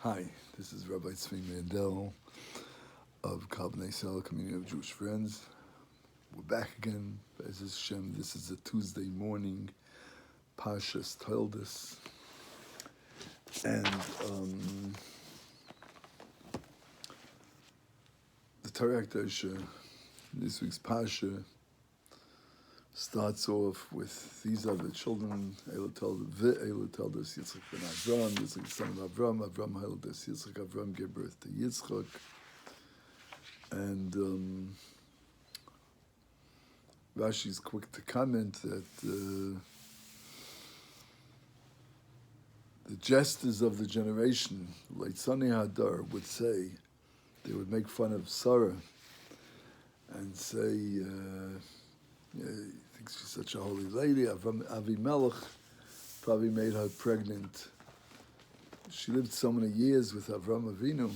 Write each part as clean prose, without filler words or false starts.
Hi, this is Rabbi Tzvi Mandel of Kabbalah Israel Community of Jewish Friends. We're back again, Be'ez Hashem. This is a Tuesday morning, Parshas Toldos. And the Torah Akdosha, this week's Parsha, starts off with, these are the children, Ela Toldos, Yitzchak ben Avram, Yitzchak son of Avram, Avram Toldos, Yitzchak, Avram gave birth to Yitzchak. And Rashi's quick to comment that the jesters of the generation, like Sani Hadar, would say, they would make fun of Sarah and say, he thinks she's such a holy lady. Avimelech probably made her pregnant. She lived so many years with Avram Avinu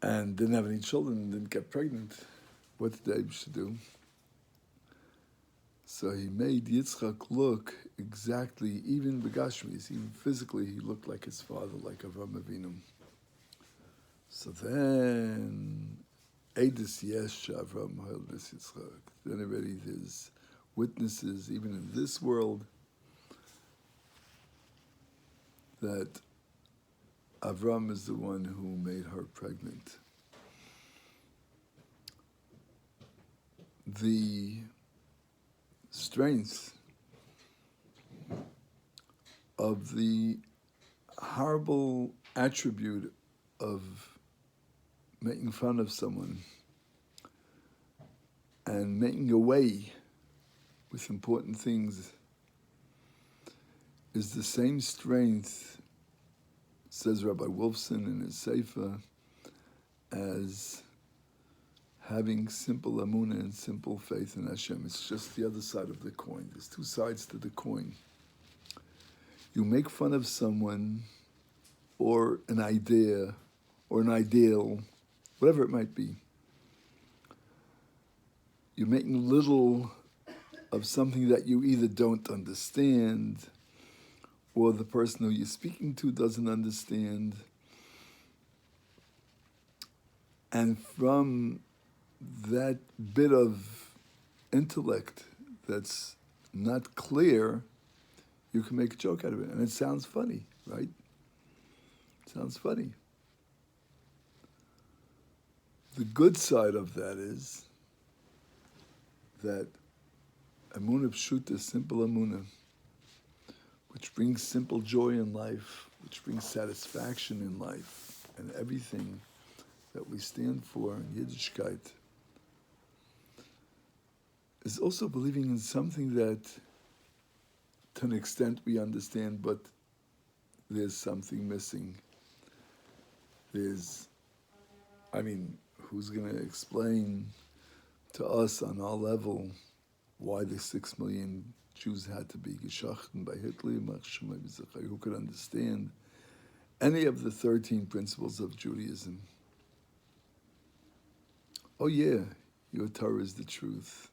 and didn't have any children and didn't get pregnant. What did the Eibush do? So he made Yitzchak look exactly, even Begashmis, even physically, he looked like his father, like Avram Avinu. So then, Eidus Yesh Avram Toldos Yitzchak. Then already there's witnesses, even in this world, that Avram is the one who made her pregnant. The strength of the horrible attribute of making fun of someone and making away with important things is the same strength, says Rabbi Wolfson in his Sefer, as having simple amunah and simple faith in Hashem. It's just the other side of the coin. There's two sides to the coin. You make fun of someone or an idea or an ideal, whatever it might be. You're making little of something that you either don't understand or the person who you're speaking to doesn't understand. And from that bit of intellect that's not clear, you can make a joke out of it. And it sounds funny, right? It sounds funny. The good side of that is that Amunah Pshuta, simple Amunah, which brings simple joy in life, which brings satisfaction in life, and everything that we stand for in Yiddishkeit, is also believing in something that, to an extent, we understand, but there's something missing. Who's going to explain to us on our level why the 6 million Jews had to be geschachten by Hitler? Who could understand any of the 13 principles of Judaism? Oh yeah, your Torah is the truth.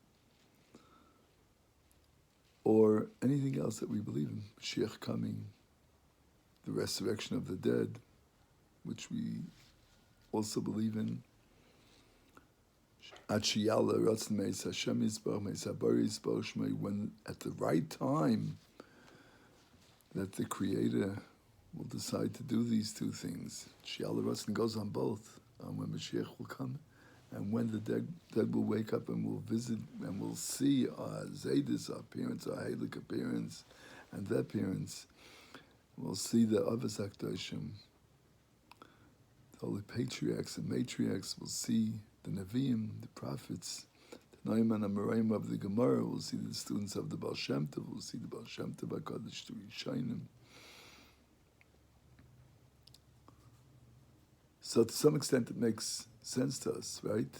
Or anything else that we believe in. Mashiach coming, the resurrection of the dead, which we also believe in. When at the right time that the Creator will decide to do these two things. It goes on both. When Mashiach will come and when the dead will wake up and will visit and will see our Zaydis, our parents, our Halik appearance, and their parents. We'll see the Avos HaKadoshim, the holy patriarchs and matriarchs. We'll see the Nevi'im, the prophets, the Noam and Amoraim of the Gemara. We'll see the students of the Baal Shem Tov. We'll see the Baal Shem Tov HaKadosh to Yishayim. So to some extent it makes sense to us, right?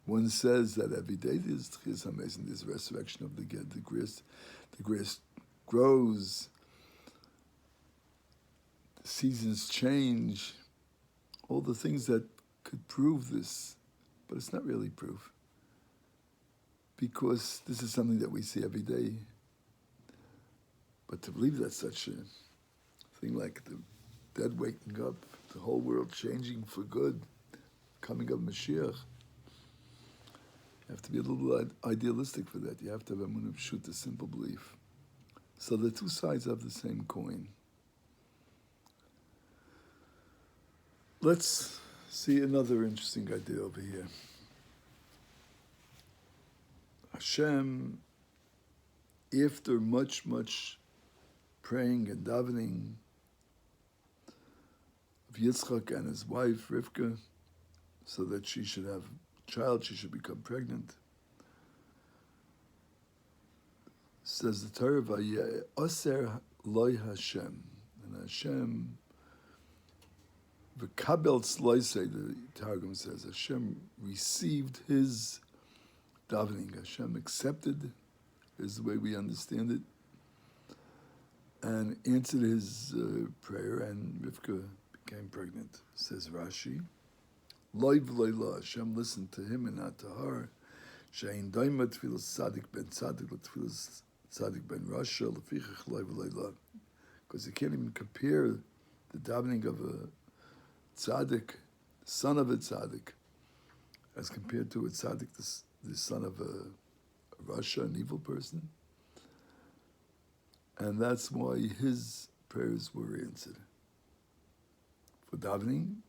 One says that every day there's amazing, there's resurrection of the dead, the grass grows, the seasons change, all the things that could prove this, but it's not really proof. Because this is something that we see every day. But to believe that such thing like the dead waking up, the whole world changing for good, coming of Mashiach. You have to be a little idealistic for that. You have to have emunah pshuta, a simple belief. So the two sides of the same coin. Let's see another interesting idea over here. Hashem, after much praying and davening of Yitzchak and his wife Rivka, so that she should have a child, she should become pregnant, says the Torah, "Aser loy Hashem," and Hashem, v'kabel tzloisei, the Targum says, Hashem received his davening. Hashem accepted, is the way we understand it, and answered his prayer, and Rivka became pregnant. Says Rashi, Loi v'loi la, Hashem listened to him and not to her. She'ein doima tfilas tzadik ben tzadik l'tfilas tzadik ben rasha l'fichach loi v'loi la. Because you can't even compare the davening of a tzaddik, son of a tzaddik, as compared to a tzaddik, the son of a rasha, an evil person. And that's why his prayers were answered. For davening,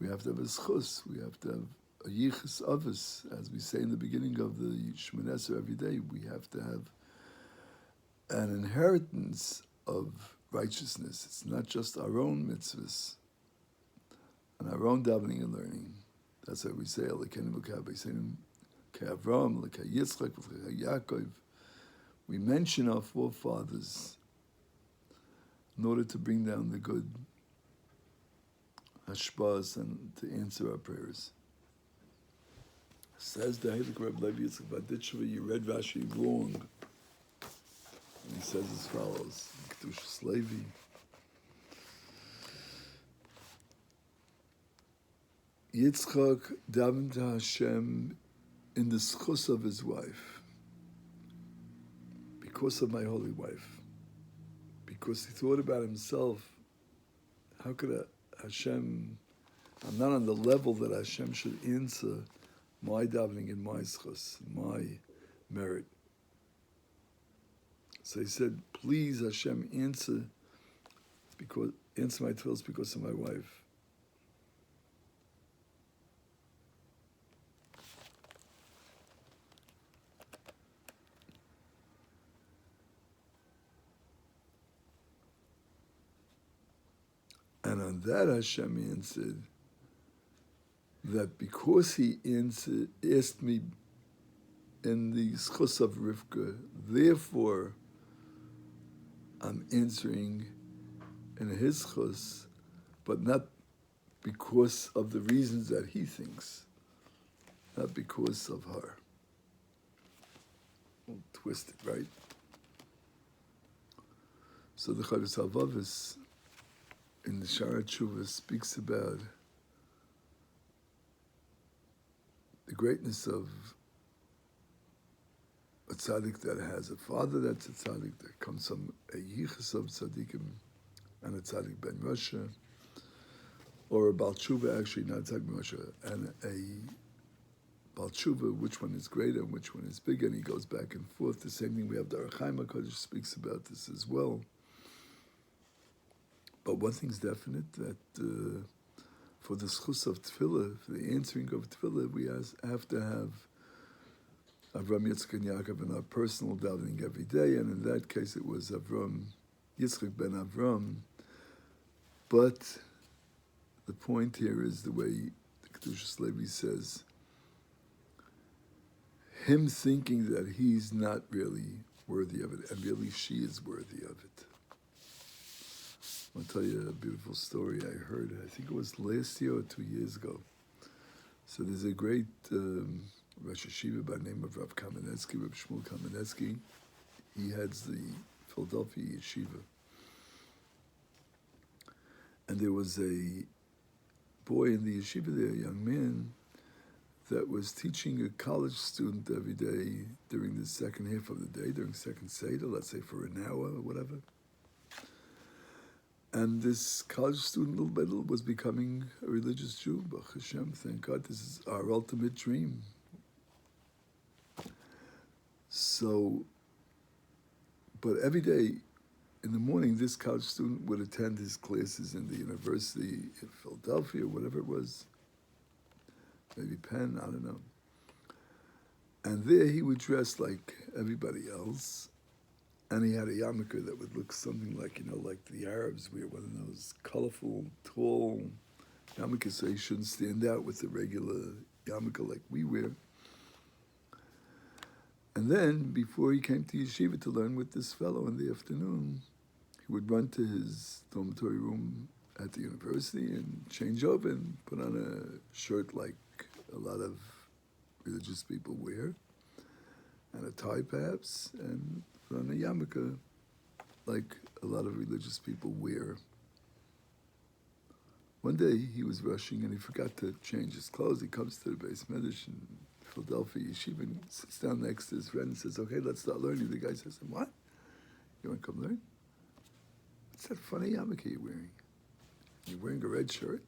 we have to have a schus, we have to have a yichus avos, as we say in the beginning of the Shemoneh Esrei every day. We have to have an inheritance of righteousness. It's not just our own mitzvahs and our own davening and learning. That's why we say, Elokeinu v'ka'abeisenu ka'Avram, l'ka'Yitzchak, l'ka'Yaakov. We mention our forefathers in order to bring down the good hashpahs and to answer our prayers. Says the Heilig Rebbe Levi Yitzchak Baditsheva, you read Rashi wrong. And he says as follows, Kedushas Levi. Yitzchak davened to Hashem in the schus of his wife, because of my holy wife, because he thought about himself, how could Hashem, I'm not on the level that Hashem should answer my davening and my schus, my merit. So he said, please Hashem, answer my tefillos because of my wife. And on that Hashem answered that because he asked me in the schus of Rivka, therefore I'm answering in his schus, but not because of the reasons that he thinks, not because of her. Well, twisted, right? So the Chavis Havavis in the Shara Tshuva speaks about the greatness of a tzaddik that has a father that's a tzaddik, that comes from a yichus of tzaddikim, and a tzaddik ben Rasha, or a Baal Tshuva, actually not a tzaddik ben Rasha, and a Baal Tshuva, which one is greater and which one is bigger, and he goes back and forth. The same thing we have the Ar Chaim HaKadosh speaks about this as well. But one thing's definite, that for the schus of tefillah, for the answering of tefillah, we have to have Avram, Yitzchak, and Yaakov in our personal davening every day, and in that case it was Avram, Yitzchak ben Avram. But the point here is the way the Kedushas Levi says, him thinking that he's not really worthy of it, and really she is worthy of it. I'll tell you a beautiful story I heard, I think it was last year or 2 years ago. So there's a great Rosh Yeshiva by the name of Rav Kamenetsky, Rav Shmuel Kamenetsky. He heads the Philadelphia Yeshiva. And there was a boy in the yeshiva there, a young man, that was teaching a college student every day during the second half of the day, during second Seder, let's say for an hour or whatever. And this college student, little by little, was becoming a religious Jew. Baruch Hashem, thank God, this is our ultimate dream. So, but every day in the morning, this college student would attend his classes in the university in Philadelphia, whatever it was, maybe Penn, I don't know. And there he would dress like everybody else, and he had a yarmulke that would look something like, like the Arabs wear, one of those colorful, tall yarmulkes, so he shouldn't stand out with the regular yarmulke like we wear. And then, before he came to yeshiva to learn with this fellow in the afternoon, he would run to his dormitory room at the university and change over and put on a shirt like a lot of religious people wear, and a tie perhaps, and put on a yarmulke like a lot of religious people wear. One day he was rushing and he forgot to change his clothes. He comes to the Beis Medrash in Philadelphia yeshiva and sits down next to his friend and says, "Okay, let's start learning." The guy says, "What? You want to come learn? What's that funny yarmulke you're wearing? You're wearing a red shirt?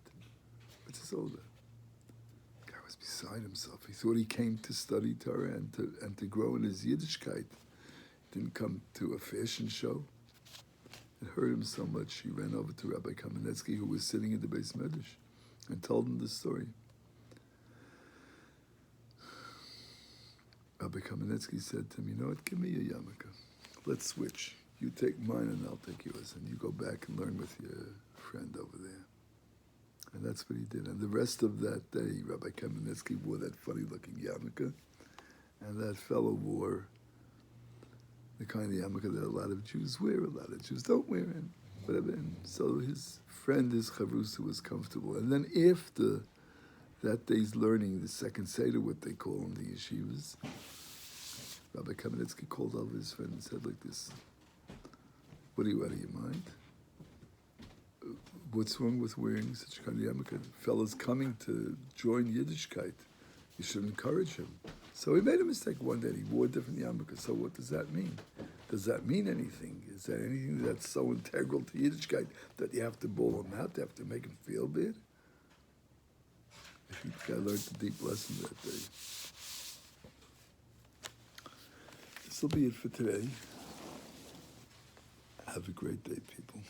What's this all about?" The guy was beside himself. He thought he came to study Torah and to grow in his Yiddishkeit. He didn't come to a fashion show. It hurt him so much, he ran over to Rabbi Kamenetsky, who was sitting in the Beis Medrash, and told him the story. Rabbi Kamenetsky said to him, "You know what, give me your yarmulke. Let's switch. You take mine and I'll take yours, and you go back and learn with your friend over there." And that's what he did. And the rest of that day, Rabbi Kamenetsky wore that funny-looking yarmulke, and that fellow wore the kind of yarmulke that a lot of Jews wear, a lot of Jews don't wear, and whatever. And so his friend, his chavrusa, was comfortable. And then after that day's learning, the second Seder, what they call in the yeshivas, Rabbi Kamenetsky called over his friend and said like this, "What are you out of your mind? What's wrong with wearing such a kind of yarmulke? Fella's coming to join Yiddishkeit. You should encourage him." So he made a mistake one day. He wore a different yarmulke. So what does that mean? Does that mean anything? Is that anything that's so integral to Yiddishkeit that you have to bawl him out, you have to make him feel bad? I think the guy learned a deep lesson that day. This will be it for today. Have a great day, people.